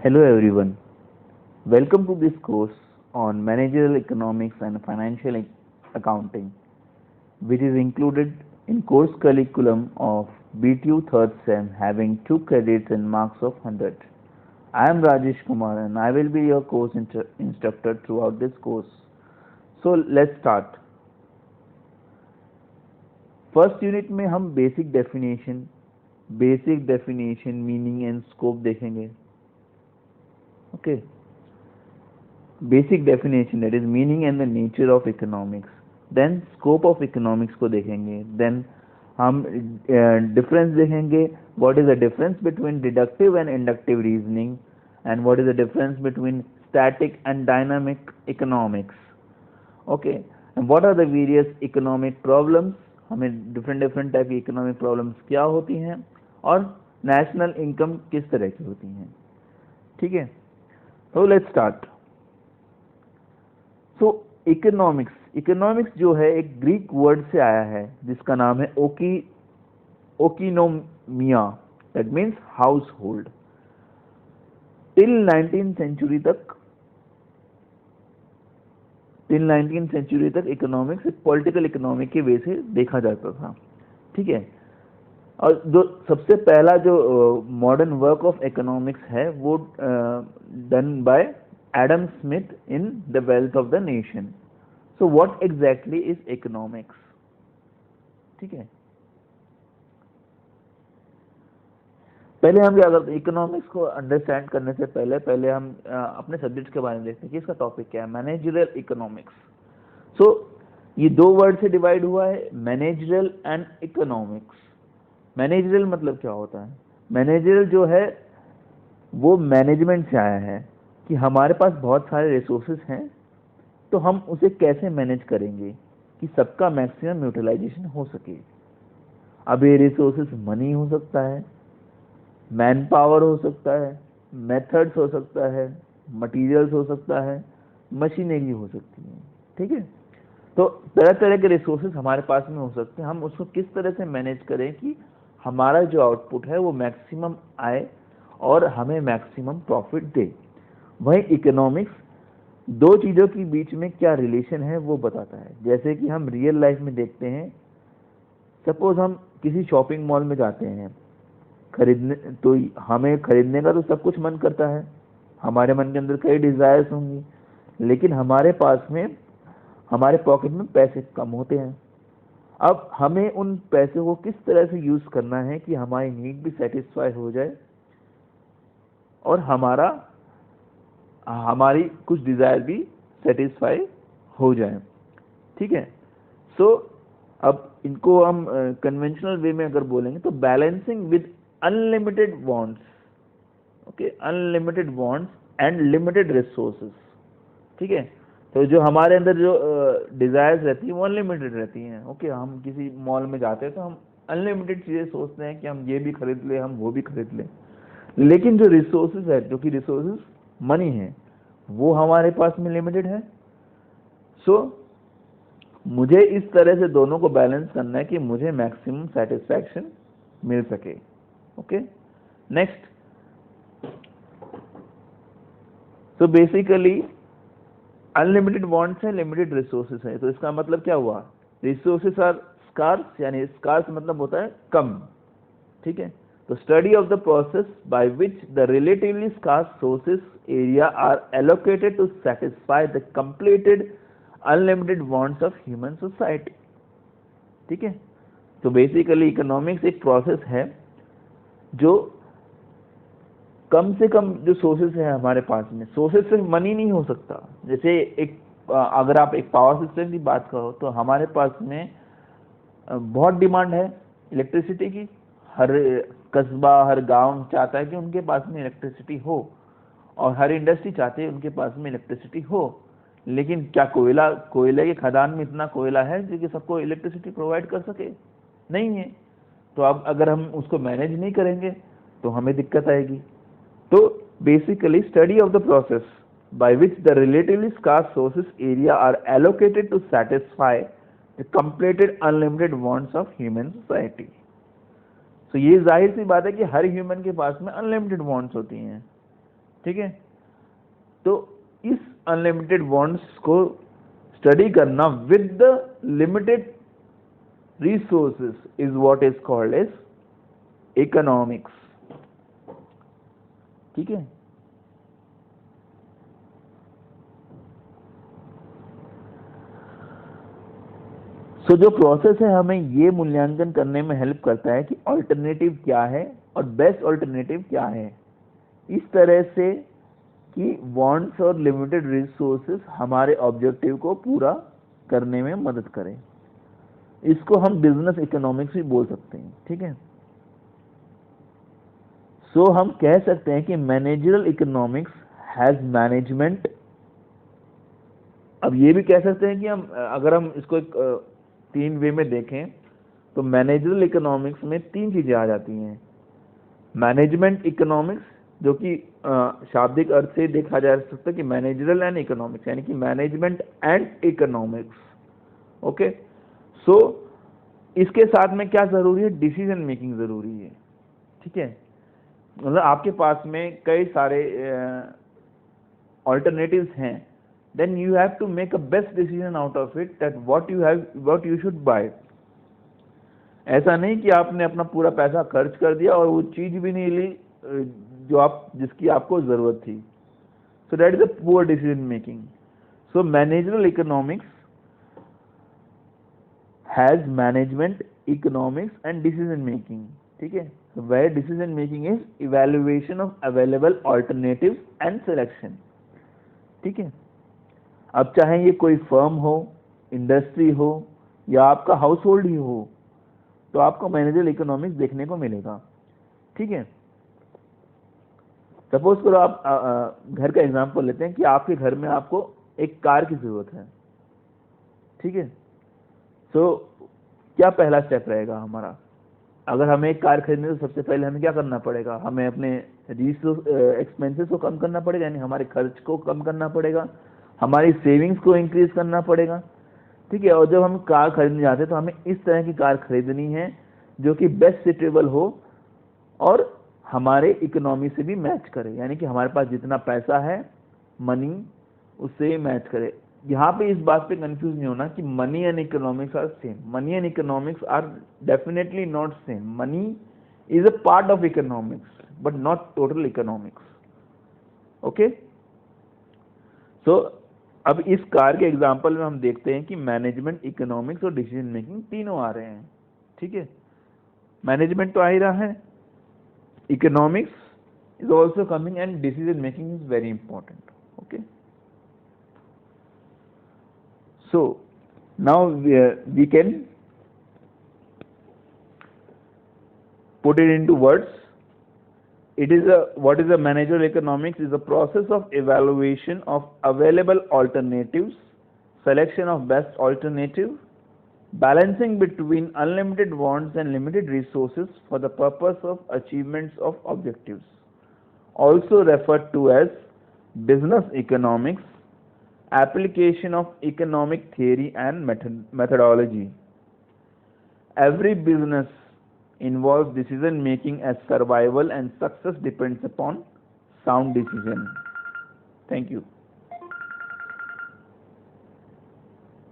Hello everyone, welcome to this course on Managerial Economics and Financial Accounting, which is included in course curriculum of BTU 3rd SEM having 2 credits and marks of 100. I am Rajesh Kumar and I will be your course instructor throughout this course. So let's start. First unit में हम basic definition, meaning and scope देखेंगे. Okay. Basic definition, that is meaning and the nature of economics. Then scope of economics को देखेंगे. Then हम difference देखेंगे. What is the difference between deductive and inductive reasoning, and what is the difference between static and dynamic economics. Okay. And what are the various economic problems? हमें different type की economic problems क्या होती हैं और national income किस तरह की होती हैं. ठीक है. So let's start. So economics जो है एक ग्रीक वर्ड से आया है जिसका नाम है ओकिनोमिया, that means household. Till 19th century तक इकोनॉमिक्स एक पॉलिटिकल इकोनॉमिक के वे से देखा जाता था. ठीक है. और जो सबसे पहला जो मॉडर्न वर्क ऑफ इकोनॉमिक्स है वो done by Adam Smith in the wealth of the nation. So what exactly is economics. ठीक है. पहले हम क्या करते हैं, इकोनॉमिक्स को अंडरस्टैंड करने से पहले हम अपने सब्जेक्ट के बारे में देखते हैं कि इसका टॉपिक क्या है. Managerial economics. सो ये दो वर्ड से डिवाइड हुआ है, मैनेजरियल एंड इकोनॉमिक्स. मैनेजरियल मतलब क्या होता है. मैनेजरियल जो है वो मैनेजमेंट से आया है कि हमारे पास बहुत सारे रिसोर्सेज हैं तो हम उसे कैसे मैनेज करेंगे कि सबका मैक्सिमम यूटिलाइजेशन हो सके. अब ये रिसोर्सेज मनी हो सकता है, मैन पावर हो सकता है, मेथड्स हो सकता है, मटेरियल्स हो सकता है, मशीनरी हो सकती है. ठीक है. तो तरह तरह के रिसोर्सेज हमारे पास में हो सकते हैं. हम उसको किस तरह से मैनेज करें कि हमारा जो आउटपुट है वो मैक्सिमम आए और हमें मैक्सिमम प्रॉफिट दे. वही इकोनॉमिक्स दो चीज़ों के बीच में क्या रिलेशन है वो बताता है. जैसे कि हम रियल लाइफ में देखते हैं, सपोज हम किसी शॉपिंग मॉल में जाते हैं खरीदने, तो हमें खरीदने का तो सब कुछ मन करता है, हमारे मन के अंदर कई डिज़ायर्स होंगी, लेकिन हमारे पास में हमारे पॉकेट में पैसे कम होते हैं. अब हमें उन पैसे को किस तरह से यूज़ करना है कि हमारी नीड भी सेटिस्फाई हो जाए और हमारी कुछ डिज़ायर भी सेटिस्फाई हो जाए. ठीक है. सो अब इनको हम कन्वेंशनल वे में अगर बोलेंगे तो balancing with unlimited wants. Okay. Unlimited wants and limited resources. ठीक है. तो जो हमारे अंदर जो डिज़ायर्स रहती है वो अनलिमिटेड रहती हैं. ओके. हम किसी मॉल में जाते हैं तो हम अनलिमिटेड चीज़ें सोचते हैं कि हम ये भी खरीद लें, हम वो भी खरीद लें, लेकिन जो रिसोर्सेज है, जो कि रिसोर्सेज मनी है, वो हमारे पास में लिमिटेड है. सो मुझे इस तरह से दोनों को बैलेंस करना है कि मुझे मैक्सिमम सेटिस्फैक्शन मिल सके. Okay. Next. So basically unlimited wants है, लिमिटेड रिसोर्सेज है. तो इसका मतलब क्या हुआ, रिसोर्सेज आर स्कार्स, यानी स्कार्स मतलब होता है कम. ठीक है. तो study of the process by which the relatively scarce sources area are allocated to satisfy the completed unlimited wants of human society. ठीक है. तो बेसिकली इकोनॉमिक्स एक प्रोसेस है जो कम से कम जो सोर्सेस है हमारे पास में, सोर्सेस सिर्फ मनी नहीं हो सकता. जैसे अगर आप एक पावर सिस्टम की बात करो तो हमारे पास में बहुत डिमांड है इलेक्ट्रिसिटी की. हर कस्बा, हर गांव चाहता है कि उनके पास में इलेक्ट्रिसिटी हो, और हर इंडस्ट्री चाहती है उनके पास में इलेक्ट्रिसिटी हो. लेकिन क्या कोयले के खदान में इतना कोयला है जो कि सबको इलेक्ट्रिसिटी प्रोवाइड कर सके? नहीं है. तो अब अगर हम उसको मैनेज नहीं करेंगे तो हमें दिक्कत आएगी. तो basically study of the process by which the relatively scarce sources area are allocated to satisfy the completed unlimited wants of human society. तो ये जाहिर सी बात है कि हर ह्यूमन के पास में अनलिमिटेड वांट्स होती हैं. ठीक है। तो इस अनलिमिटेड वांट्स को स्टडी करना with the limited resources is what is called as economics. ठीक है। सो जो प्रोसेस है हमें ये मूल्यांकन करने में हेल्प करता है कि ऑल्टरनेटिव क्या है और बेस्ट ऑल्टरनेटिव क्या है, इस तरह से कि वांट्स और लिमिटेड रिसोर्सेज हमारे ऑब्जेक्टिव को पूरा करने में मदद करें। इसको हम बिजनेस इकोनॉमिक्स भी बोल सकते हैं। ठीक है। सो हम कह सकते हैं कि मैनेजरल इकोनॉमिक्स हैज मैनेजमेंट। अब ये भी कह सकते हैं कि अगर हम इसको एक तीन वे में देखें तो मैनेजरल इकोनॉमिक्स में तीन चीजें आ जाती हैं। मैनेजमेंट इकोनॉमिक्स, जो कि शाब्दिक अर्थ से देखा जा सकता है कि मैनेजरल एंड इकोनॉमिक्स, यानी कि मैनेजमेंट एंड इकोनॉमिक्स। ओके। सो इसके साथ में क्या जरूरी है, डिसीजन मेकिंग जरूरी है। ठीक है। मतलब आपके पास में कई सारे ऑल्टरनेटिव्स हैं, then you have to make a best decision out of it that what you should buy। ऐसा नहीं कि आपने अपना पूरा पैसा खर्च कर दिया और वो चीज भी नहीं ली जिसकी आपको जरूरत थी। so that is a poor decision making। so managerial economics has management, economics and decision making। ठीक है। where decision making is evaluation of available alternatives and selection। ठीक है। अब चाहे ये कोई फर्म हो, इंडस्ट्री हो या आपका हाउस होल्ड ही हो, तो आपको मैनेजरल इकोनॉमिक्स देखने को मिलेगा। ठीक है। सपोज करो आप घर का एग्जांपल लेते हैं कि आपके घर में आपको एक कार की जरूरत है। ठीक है। सो क्या पहला स्टेप रहेगा हमारा, अगर हमें एक कार खरीदनी है तो सबसे पहले हमें क्या करना पड़ेगा, हमें अपने एक्सपेंसेस को कम करना पड़ेगा, यानी हमारे खर्च को कम करना पड़ेगा, हमारी सेविंग्स को इंक्रीज करना पड़ेगा। ठीक है। और जब हम कार खरीदने जाते हैं तो हमें इस तरह की कार खरीदनी है जो कि बेस्ट सिटेबल हो और हमारे इकोनॉमी से भी मैच करे, यानी कि हमारे पास जितना पैसा है मनी उससे मैच करे। यहाँ पे इस बात पे कंफ्यूज नहीं होना कि money and economics are same. Money and economics are definitely not same. Money is a part of economics but not total economics. Okay. So अब इस कार के एग्जांपल में हम देखते हैं कि मैनेजमेंट, इकोनॉमिक्स और डिसीजन मेकिंग तीनों आ रहे हैं। ठीक है। मैनेजमेंट तो आ ही रहा है, economics is also coming and decision making is very important. Okay. So now we can put it into words। what is a managerial economics is a process of evaluation of available alternatives, selection of best alternative, balancing between unlimited wants and limited resources for the purpose of achievements of objectives, also referred to as business economics, application of economic theory and methodology। Every business involves decision making as survival and success depends upon sound decision। Thank you।